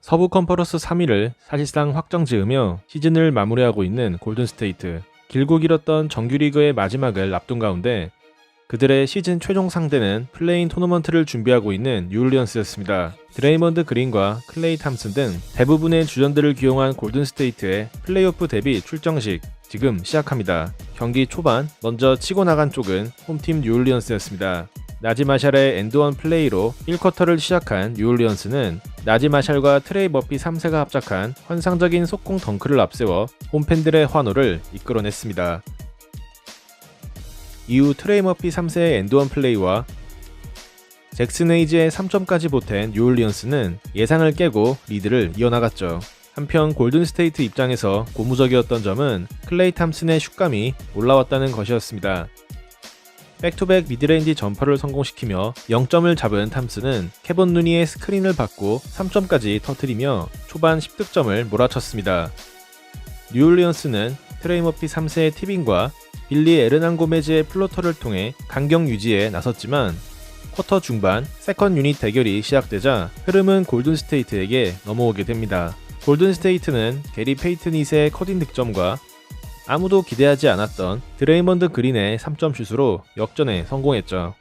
서부 컨퍼런스 3위를 사실상 확정 지으며 시즌을 마무리하고 있는 골든스테이트. 길고 길었던 정규리그의 마지막을 앞둔 가운데 그들의 시즌 최종 상대는 플레인 토너먼트를 준비하고 있는 뉴올리언스였습니다. 드레이먼드 그린과 클레이 탐슨 등 대부분의 주전들을 기용한 골든스테이트의 플레이오프 데뷔 출정식 지금 시작합니다. 경기 초반 먼저 치고 나간 쪽은 홈팀 뉴올리언스였습니다. 나지 마샬의 엔드원 플레이로 1쿼터를 시작한 뉴올리언스는 나지 마샬과 트레이 머피 3세가 합작한 환상적인 속공 덩크를 앞세워 홈팬들의 환호를 이끌어냈습니다. 이후 트레이 머피 3세의 엔드원 플레이와 잭슨 헤이즈의 3점까지 보탠 뉴올리언스는 예상을 깨고 리드를 이어나갔죠. 한편 골든스테이트 입장에서 고무적이었던 점은 클레이 탐슨의 슛감이 올라왔다는 것이었습니다. 백투백 미드레인지 점퍼를 성공시키며 0점을 잡은 탐슨은 케본 누니의 스크린을 받고 3점까지 터뜨리며 초반 10득점을 몰아쳤습니다. 뉴올리언스는 트레이 머피 3세의 티빙과 빌리 에르난고메즈의 플로터를 통해 간격 유지에 나섰지만 쿼터 중반 세컨 유닛 대결이 시작되자 흐름은 골든스테이트에게 넘어오게 됩니다. 골든스테이트는 게리 페이튼잇의 커딩 득점과 아무도 기대하지 않았던 드레이먼드 그린의 3점 슛으로 역전에 성공했죠.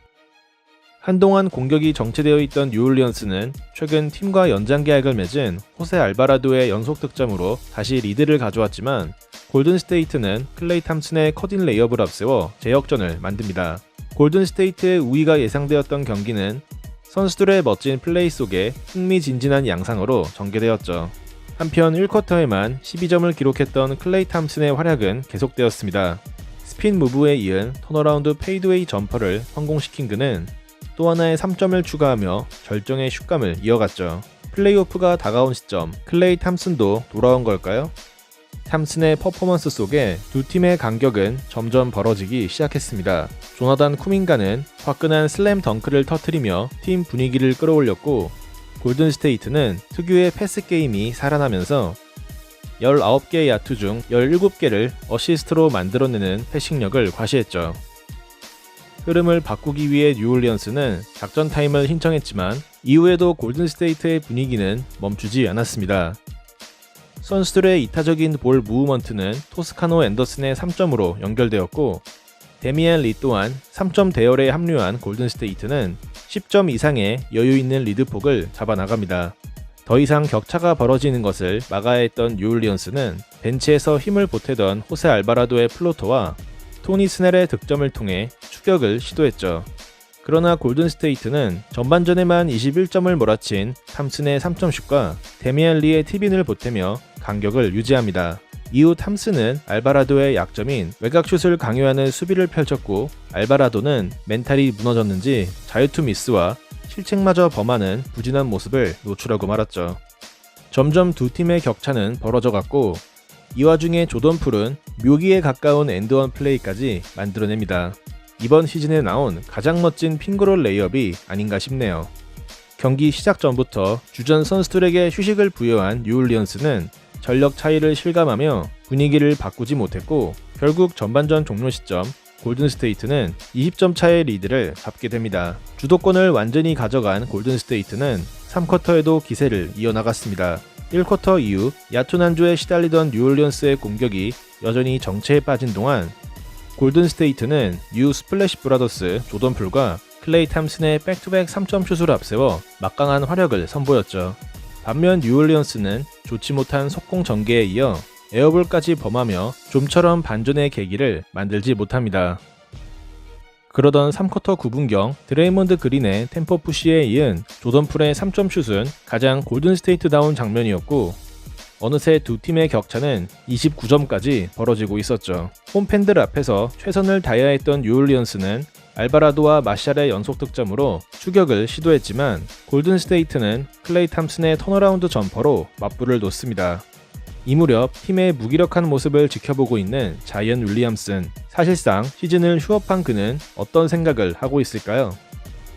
한동안 공격이 정체되어 있던 뉴올리언스는 최근 팀과 연장 계약을 맺은 호세 알바라도의 연속 득점으로 다시 리드를 가져왔지만 골든스테이트는 클레이 탐슨의 커딩 레이업을 앞세워 재역전을 만듭니다. 골든스테이트의 우위가 예상되었던 경기는 선수들의 멋진 플레이 속에 흥미진진한 양상으로 전개되었죠. 한편 1쿼터에만 12점을 기록했던 클레이 탐슨의 활약은 계속되었습니다. 스핀 무브에 이은 턴어라운드 페이드웨이 점퍼를 성공시킨 그는 또 하나의 3점을 추가하며 절정의 슛감을 이어갔죠. 플레이오프가 다가온 시점, 클레이 탐슨도 돌아온 걸까요? 탐슨의 퍼포먼스 속에 두 팀의 간격은 점점 벌어지기 시작했습니다. 조나단 쿠민가는 화끈한 슬램 덩크를 터뜨리며 팀 분위기를 끌어올렸고 골든스테이트는 특유의 패스 게임이 살아나면서 19개의 야투 중 17개를 어시스트로 만들어내는 패싱력을 과시했죠. 흐름을 바꾸기 위해 뉴올리언스는 작전 타임을 신청했지만 이후에도 골든스테이트의 분위기는 멈추지 않았습니다. 선수들의 이타적인 볼 무브먼트는 토스카노 앤더슨의 3점으로 연결되었고 데미안 리 또한 3점 대열에 합류한 골든스테이트는 10점 이상의 여유 있는 리드폭을 잡아나갑니다. 더 이상 격차가 벌어지는 것을 막아야 했던 뉴올리언스는 벤치에서 힘을 보태던 호세 알바라도의 플로터와 토니 스넬의 득점을 통해 추격을 시도했죠. 그러나 골든스테이트는 전반전에만 21점을 몰아친 탐슨의 3점슛과 데미안 리의 티빈을 보태며 간격을 유지합니다. 이후 탐슨은 알바라도의 약점인 외곽슛을 강요하는 수비를 펼쳤고 알바라도는 멘탈이 무너졌는지 자유투 미스와 실책마저 범하는 부진한 모습을 노출하고 말았죠. 점점 두 팀의 격차는 벌어져갔고 이 와중에 조던 풀은 묘기에 가까운 엔드원 플레이까지 만들어냅니다. 이번 시즌에 나온 가장 멋진 핑크롤 레이업이 아닌가 싶네요. 경기 시작 전부터 주전 선수들에게 휴식을 부여한 뉴올리언스는 전력 차이를 실감하며 분위기를 바꾸지 못했고 결국 전반전 종료 시점 골든스테이트는 20점 차의 리드를 잡게 됩니다. 주도권을 완전히 가져간 골든스테이트는 3쿼터에도 기세를 이어나갔습니다. 1쿼터 이후 야투 난조에 시달리던 뉴올리언스의 공격이 여전히 정체에 빠진 동안 골든스테이트는 뉴 스플래시 브라더스 조던 풀과 클레이 탐슨의 백투백 3점 슛을 앞세워 막강한 화력을 선보였죠. 반면 뉴올리언스는 좋지 못한 속공 전개에 이어 에어볼까지 범하며 좀처럼 반전의 계기를 만들지 못합니다. 그러던 3쿼터 9분경 드레이먼드 그린의 템포 푸시에 이은 조던 풀의 3점 슛은 가장 골든스테이트다운 장면이었고 어느새 두 팀의 격차는 29점까지 벌어지고 있었죠. 홈팬들 앞에서 최선을 다해야 했던 뉴올리언스는 알바라도와 마샬의 연속 득점으로 추격을 시도했지만 골든스테이트는 클레이 탐슨의 턴어라운드 점퍼로 맞불을 놓습니다. 이 무렵 팀의 무기력한 모습을 지켜보고 있는 자이언 윌리엄슨, 사실상 시즌을 휴업한 그는 어떤 생각을 하고 있을까요?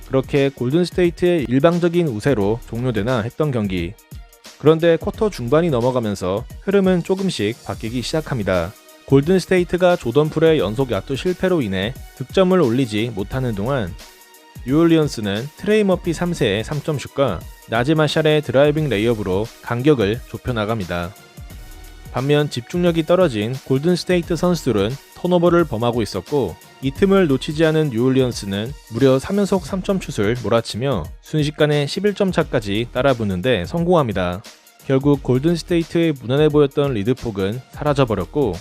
그렇게 골든스테이트의 일방적인 우세로 종료되나 했던 경기. 그런데 쿼터 중반이 넘어가면서 흐름은 조금씩 바뀌기 시작합니다. 골든스테이트가 조던 풀의 연속 야투 실패로 인해 득점을 올리지 못하는 동안 뉴올리언스는 트레이 머피 3세의 3점 슛과 나지 마샬의 드라이빙 레이업으로 간격을 좁혀나갑니다. 반면 집중력이 떨어진 골든스테이트 선수들은 턴오버를 범하고 있었고 이 틈을 놓치지 않은 뉴올리언스는 무려 3연속 3점 슛을 몰아치며 순식간에 11점 차까지 따라붙는데 성공합니다. 결국 골든스테이트의 무난해 보였던 리드폭은 사라져버렸고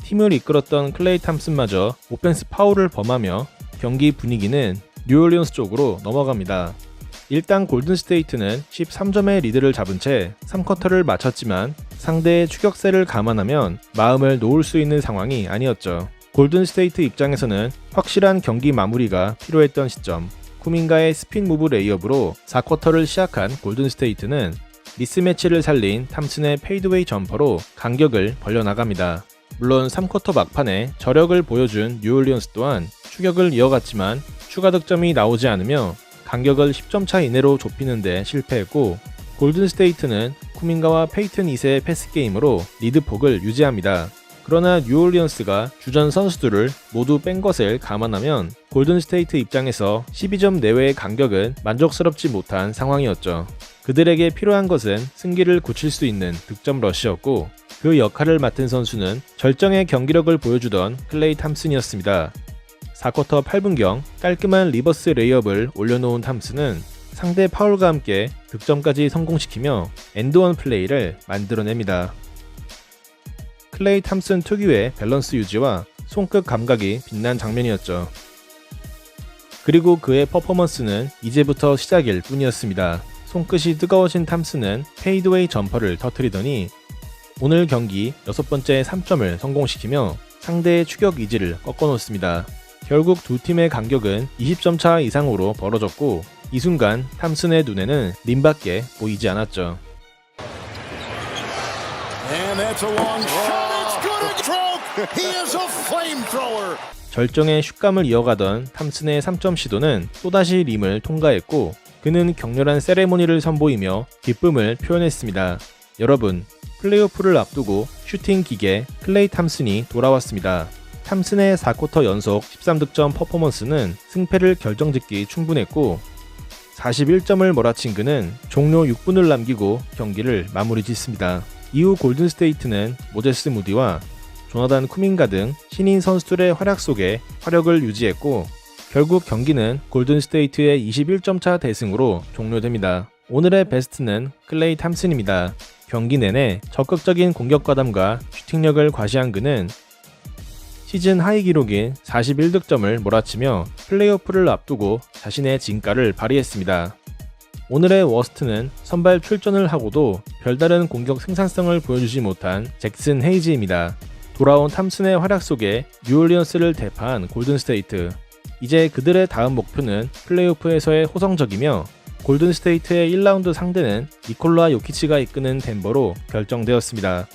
팀을 이끌었던 클레이 탐슨마저 오펜스 파울을 범하며 경기 분위기는 뉴올리언스 쪽으로 넘어갑니다. 일단 골든스테이트는 13점의 리드를 잡은 채 3쿼터를 마쳤지만 상대의 추격세를 감안하면 마음을 놓을 수 있는 상황이 아니었죠. 골든스테이트 입장에서는 확실한 경기 마무리가 필요했던 시점, 쿠민가의 스핀 무브 레이업으로 4쿼터를 시작한 골든스테이트는 미스매치를 살린 탐슨의 페이드웨이 점퍼로 간격을 벌려나갑니다. 물론 3쿼터 막판에 저력을 보여준 뉴올리언스 또한 추격을 이어갔지만 추가 득점이 나오지 않으며 간격을 10점 차 이내로 좁히는 데 실패했고 골든스테이트는 쿠민가와 페이튼 2세의 패스게임으로 리드폭을 유지합니다. 그러나 뉴올리언스가 주전 선수들을 모두 뺀 것을 감안하면 골든스테이트 입장에서 12점 내외의 간격은 만족스럽지 못한 상황이었죠. 그들에게 필요한 것은 승기를 굳힐 수 있는 득점 러시였고 그 역할을 맡은 선수는 절정의 경기력을 보여주던 클레이 탐슨이었습니다. 4쿼터 8분경 깔끔한 리버스 레이업을 올려놓은 탐슨은 상대 파울과 함께 득점까지 성공시키며 엔드원 플레이를 만들어냅니다. 클레이 탐슨 특유의 밸런스 유지와 손끝 감각이 빛난 장면이었죠. 그리고 그의 퍼포먼스는 이제부터 시작일 뿐이었습니다. 손끝이 뜨거워진 탐슨은 페이드웨이 점퍼를 터뜨리더니 오늘 경기 6번째 3점을 성공시키며 상대의 추격 이지를 꺾어놓습니다. 결국 두 팀의 간격은 20점 차 이상으로 벌어졌고 이 순간 탐슨의 눈에는 림밖에 보이지 않았죠. 절정의 슛감을 이어가던 탐슨의 3점 시도는 또다시 림을 통과했고 그는 격렬한 세레모니를 선보이며 기쁨을 표현했습니다. 여러분, 플레이오프를 앞두고 슈팅 기계 클레이 탐슨이 돌아왔습니다. 탐슨의 4쿼터 연속 13득점 퍼포먼스는 승패를 결정짓기 충분했고 41점을 몰아친 그는 종료 6분을 남기고 경기를 마무리 짓습니다. 이후 골든스테이트는 모제스 무디와 조나단 쿠민가 등 신인 선수들의 활약 속에 화력을 유지했고 결국 경기는 골든스테이트의 21점 차 대승으로 종료됩니다. 오늘의 베스트는 클레이 탐슨입니다. 경기 내내 적극적인 공격 가담과 슈팅력을 과시한 그는 시즌 하이 기록인 41득점을 몰아치며 플레이오프를 앞두고 자신의 진가를 발휘했습니다. 오늘의 워스트는 선발 출전을 하고도 별다른 공격 생산성을 보여주지 못한 잭슨 헤이즈입니다. 돌아온 탐슨의 활약 속에 뉴올리언스를 대파한 골든스테이트. 이제 그들의 다음 목표는 플레이오프에서의 호성적이며 골든스테이트의 1라운드 상대는 니콜라 요키치가 이끄는 덴버로 결정되었습니다.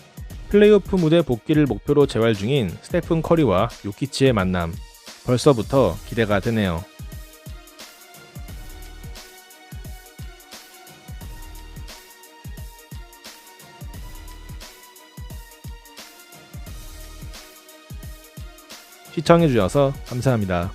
플레이오프 무대 복귀를 목표로 재활 중인 스테픈 커리와 요키치의 만남. 벌써부터 기대가 되네요. 시청해주셔서 감사합니다.